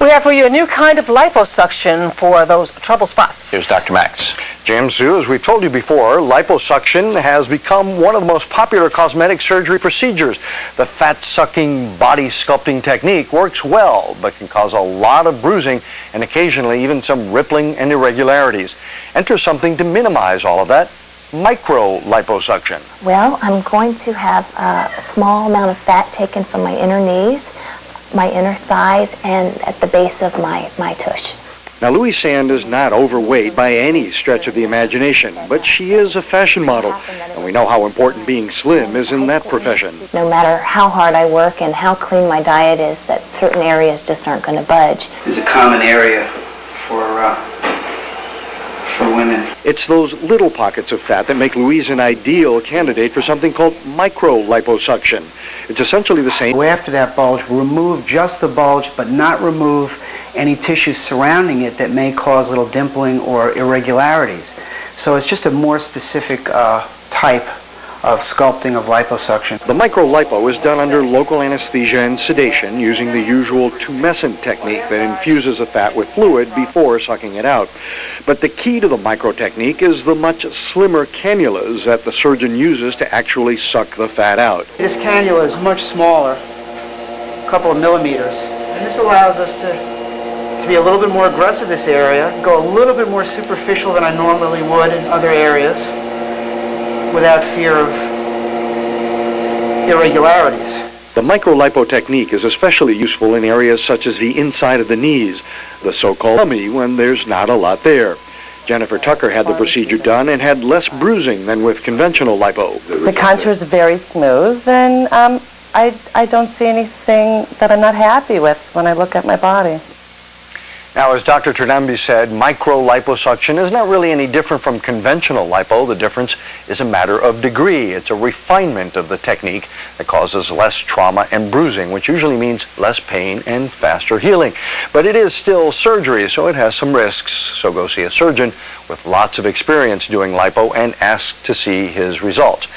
We have for you a new kind of liposuction for those trouble spots. Here's Dr. Max. Jim, Sue, as we've told you before, liposuction has become one of the most popular cosmetic surgery procedures. The fat-sucking body sculpting technique works well, but can cause a lot of bruising and occasionally even some rippling and irregularities. Enter something to minimize all of that: micro-liposuction. Well, I'm going to have a small amount of fat taken from my inner knees, my inner thighs, and at the base of my tush. Now, Louise Sand is not overweight by any stretch of the imagination, but she is a fashion model, and we know how important being slim is in that profession. No matter how hard I work and how clean my diet is, that certain areas just aren't going to budge. It's a common area for women. It's those little pockets of fat that make Louise an ideal candidate for something called micro-liposuction. It's essentially the same. Go after that bulge, remove just the bulge, but not remove any tissues surrounding it that may cause little dimpling or irregularities. So it's just a more specific type of sculpting of liposuction. The micro-lipo is done under local anesthesia and sedation using the usual tumescent technique that infuses the fat with fluid before sucking it out. But the key to the micro technique is the much slimmer cannulas that the surgeon uses to actually suck the fat out. This cannula is much smaller, a couple of millimeters, and this allows us to be a little bit more aggressive in this area, go a little bit more superficial than I normally would in other areas without fear of irregularities. The micro-lipo technique is especially useful in areas such as the inside of the knees, the so-called tummy, when there's not a lot there. Jennifer Tucker had the procedure done and had less bruising than with conventional lipo. The contour is very smooth, and I don't see anything that I'm not happy with when I look at my body. Now, as Dr. Tornambe said, micro-liposuction is not really any different from conventional lipo. The difference is a matter of degree. It's a refinement of the technique that causes less trauma and bruising, which usually means less pain and faster healing. But it is still surgery, so it has some risks. So go see a surgeon with lots of experience doing lipo and ask to see his results.